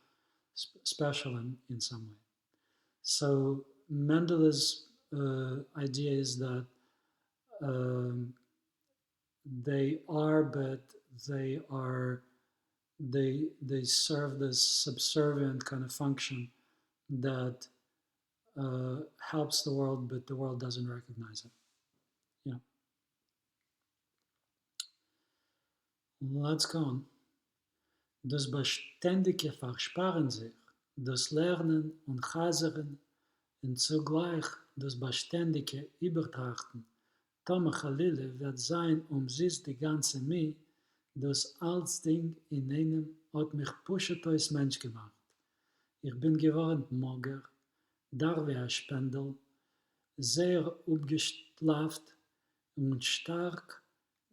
Speaker 1: in some way? So Mendele's idea is that um, they are, but they are they serve this subservient kind of function that helps the world, but the world doesn't recognize it. Yeah, let's go on. Das beständige Versparen sich, das Lernen und Chaseren und zugleich das beständige Übertrachten. Tome Chalile wird sein sich die ganze Mie, das als Ding in einem hat mich pushet als Mensch gemacht. Ich bin geworden mager, dar wie ein Spendel, sehr upgeschlaft und stark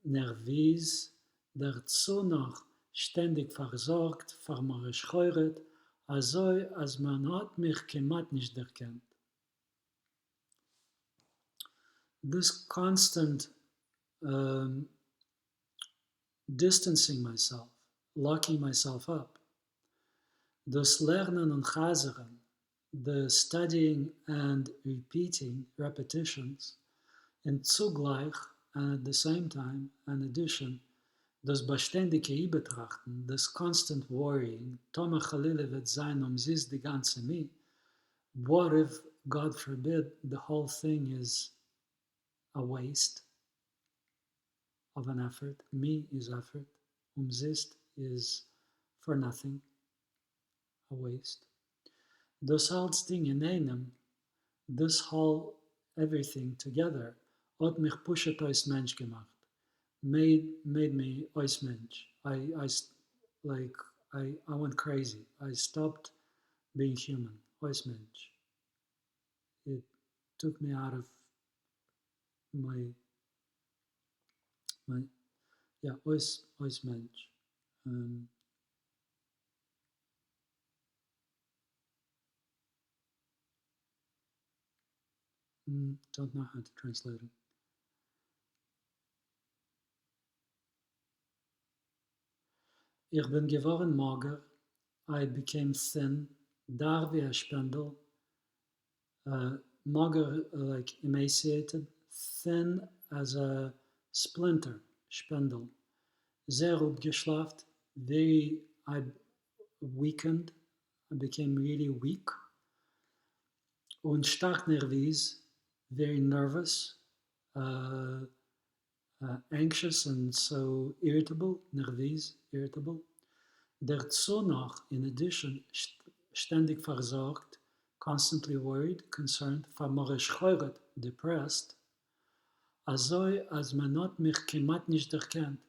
Speaker 1: nervös, dazu noch ständig versorgt, vermarscheuert, also als man hat mich kemat nicht erkannt. This constant um, distancing myself, locking myself up, das Lernen und Chazeren, the studying and repeating repetitions, and zugleich, and at the same time, an addition, das beständige Betrachten, das constant worrying, Toma Chalile wird sein sich die ganze Mie. What if, God forbid, the whole thing is a waste of an effort? Me is effort. Sich is for nothing, a waste. Das als Ding in einem, this whole everything together, hat mich pushet als Mensch gemacht, made me als Mensch. like I went crazy. I stopped being human. Ois mensch. It took me out of my my yeah, ois mensch. Um, don't know how to translate it. Ich bin geworden mager. I became thin, dar wie a spindle, mager like emaciated, thin as a splinter, spindle. Sehr abgeschlafen, very, I weakened, I became really weak. Und stark nervös, very nervous, uh, anxious and so irritable, nervös, irritable. Dazu noch, in addition, ständig versorgt, constantly worried, concerned, vermorisch depressed, also als man not mich kemat nicht erkennt,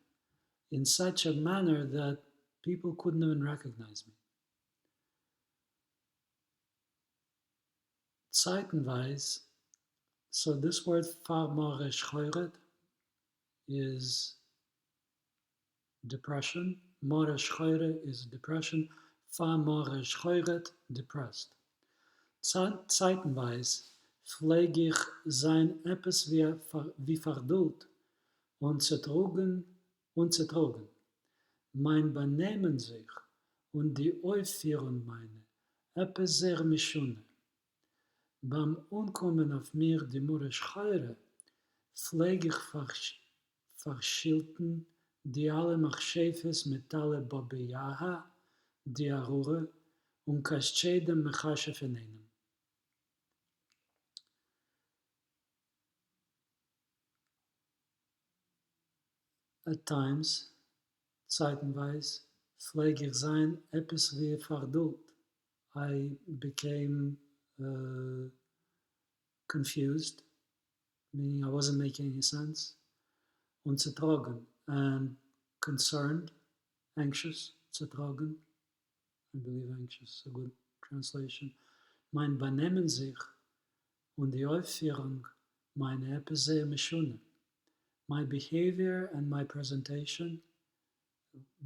Speaker 1: in such a manner that people couldn't even recognize me. Zeitenweise, so this word vermorisch is depression, morisch is depression, vermorisch depressed. Zeitenweise pflege ich sein etwas wie verdult und zertrogen. Mein Benehmen sich und die Aufführung meine, etwas sehr mischune. Beim Unkommen auf mir die Morischcheure pflege ich verschilten die alle Machschefes mit alle Babejaha, die Arure und Kaschedem Mechashe vernehmen. At times, zeitenweise, pflege ich sein etwas wie verdult. I became confused, meaning I wasn't making any sense. Und zertrogen, and concerned, anxious, zertrogen. I believe anxious is a good translation. Mein Benehmen sich und die Aufführung meine etwas sehr mischune. My behavior and my presentation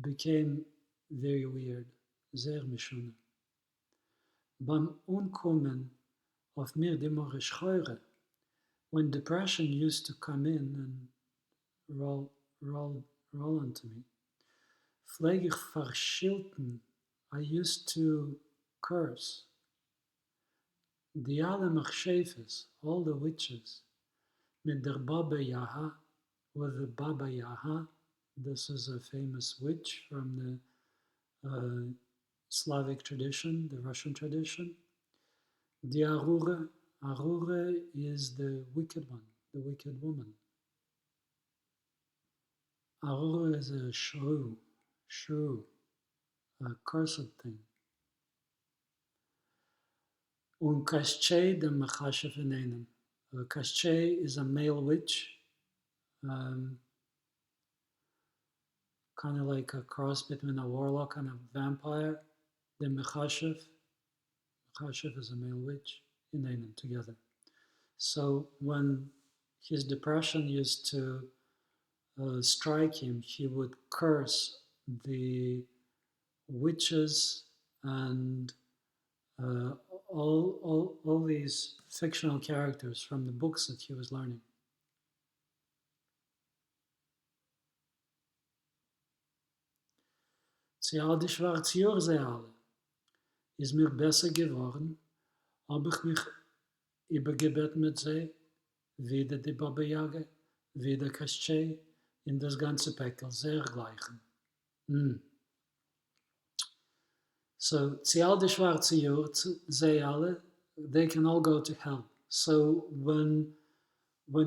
Speaker 1: became very weird, sehr mischune. Beim Unkommen auf mir die Morischcheure, when depression used to come in and roll onto me, pflege ich verschilten, I used to curse. Die alle Machshefes, all the witches, mit der Baba Yaha, with the Baba Yaha, this is a famous witch from the Slavic tradition, the Russian tradition. The Arure is the wicked one, the wicked woman. Arure is a shrew, a cursed thing. Und Kaschei the Machashe vernehmen. Kaschei is a male witch, kind of like a cross between a warlock and a vampire. The Mechashev is a male witch, in them together. So when his depression used to strike him, he would curse the witches and all these fictional characters from the books that he was learning. Sie all die schwarze Jahre, sie alle, ist mir besser geworden, habe ich mich übergebet mit sie, wieder die Baba Yaga, wieder Kaschei, in das ganze Päckl, sehr gleichen. So, sie all die schwarze Jahre, sie alle, they can all go to hell. So when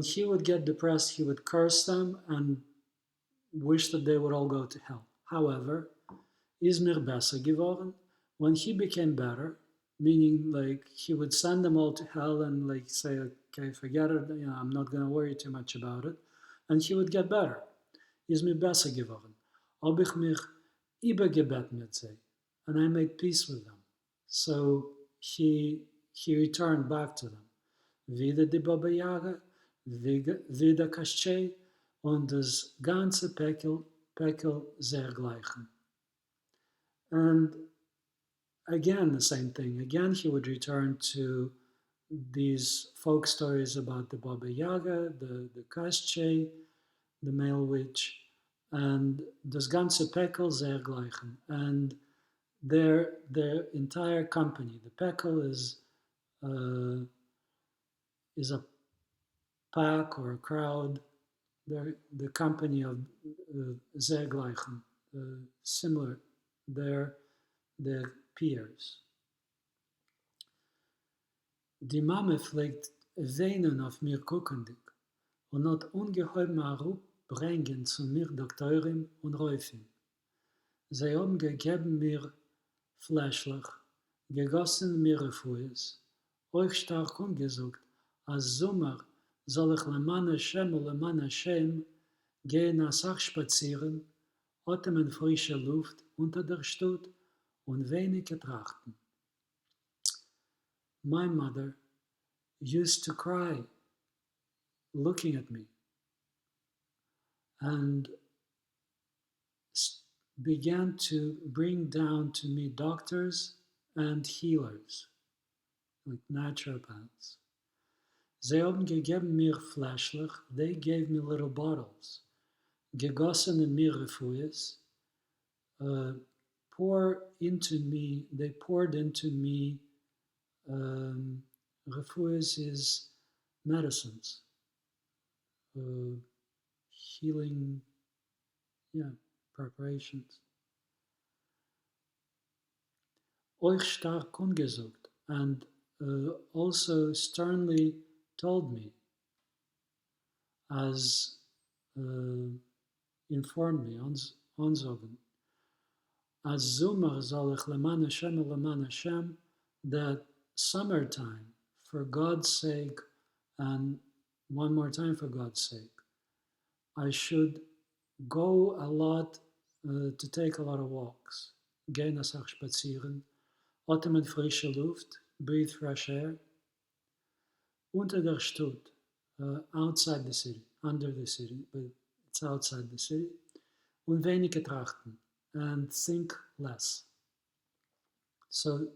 Speaker 1: he would get depressed, he would curse them and wish that they would all go to hell. However, is mir besser geworden. When he became better, meaning like he would send them all to hell and like say, okay, forget it, I'm not going to worry too much about it. And he would get better. Is mir besser geworden. Ob ich mich übergebet mit sie, and I made peace with them. So he returned back to them. Wieder die Baba Yaga, wieder Kliatshe, und das ganze Pekel sehr gleichen. And again, the same thing. Again, he would return to these folk stories about the Baba Yaga, the Kliatshe, the male witch, and das ganze Pekel sehr gleichen. And their entire company, the Pekel is a pack or a crowd. They're the company of sehr gleichen, similar. They're their peers. Die Mama pflegt weinen auf mir guckendig und hat ungeheuer Marup bringen zu mir Doktorin und Räufin. Sie haben gegeben mir fleischlich, gegossen mir Refues, euch stark umgesucht, als Sommer soll ich leman Hashem und leman Hashem gehen als Ach spazieren, atmen frische Luft unter der Stadt und wenige trachten. My mother used to cry looking at me and began to bring down to me doctors and healers, like naturopaths. Sie haben gegeben mir fleischlich, they gave me little bottles, gegossen in mir Refues, they poured into me, Refues is medicines, healing, preparations. Euch stark ungesucht, and also sternly told me, as informed me, anzogen, as Zumar soll ich leman Hashem, that summertime, for God's sake, and one more time for God's sake, I should go a lot, to take a lot of walks, gehen als auch spazieren, atmen frische Luft, breathe fresh air, unter der Stadt, outside the city, under the city, but it's outside the city, und wenige trachten, and think less. So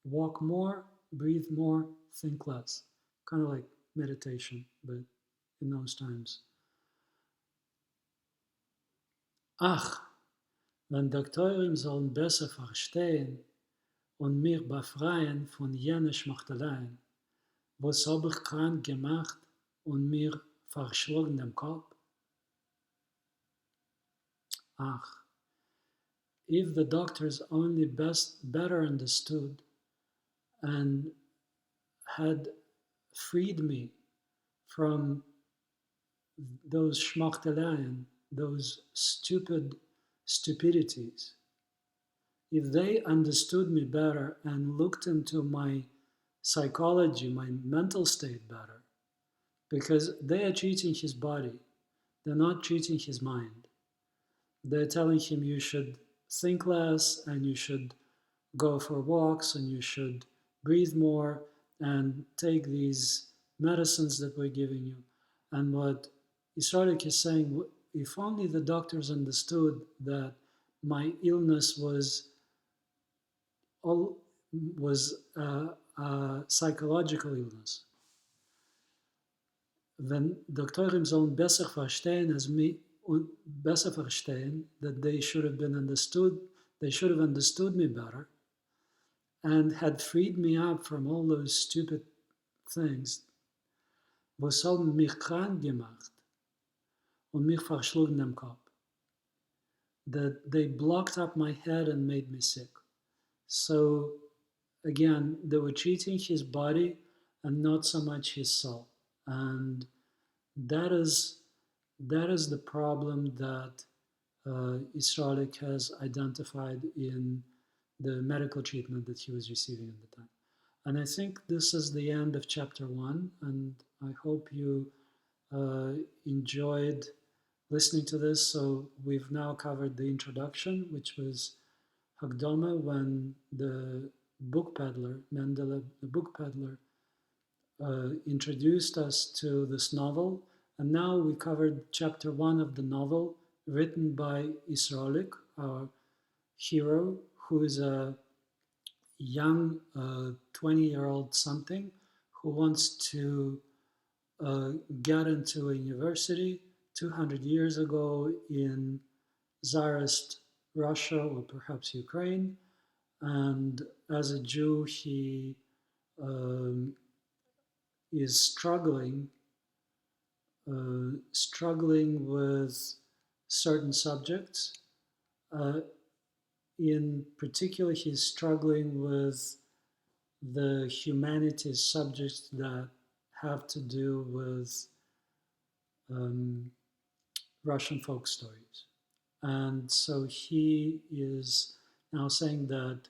Speaker 1: walk more, breathe more, think less. Kind of like meditation, but in those times. Ach, wenn Doktoren sollen besser verstehen und mich befreien von jenen Schmachteleien, was hab ich krank gemacht und mir verschlagen dem Kopf? Ach, if the doctors only better understood and had freed me from those schmachteleien, those stupidities, if they understood me better and looked into my psychology, my mental state better, because they are treating his body, they're not treating his mind. They're telling him you should think less and you should go for walks and you should breathe more and take these medicines that we're giving you. And what Israelik is saying, if only the doctors understood that my illness was a psychological illness. Wenn Doktoren sollen besser verstehen als mich und besser verstehen, that they should have understood me better and had freed me up from all those stupid things, was haben mich krank gemacht und mich verschlagen im Kopf. That they blocked up my head and made me sick. So again, they were treating his body and not so much his soul. And that is the problem that Israelik has identified in the medical treatment that he was receiving at the time. And I think this is the end of chapter 1, and I hope you enjoyed listening to this. So we've now covered the introduction, which was Hagdama, when the book peddler, Mendele, the book peddler, introduced us to this novel. And now we covered chapter 1 of the novel, written by Israelik, our hero, who is a young 20-year-old something who wants to get into a university 200 years ago in Tsarist Russia or perhaps Ukraine. And as a Jew, he um, is struggling with certain subjects. In particular, he's struggling with the humanities subjects that have to do with Russian folk stories. And so he is now saying that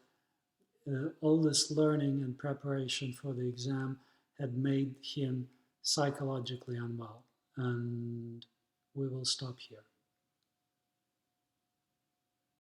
Speaker 1: all this learning and preparation for the exam had made him psychologically unwell. And we will stop here.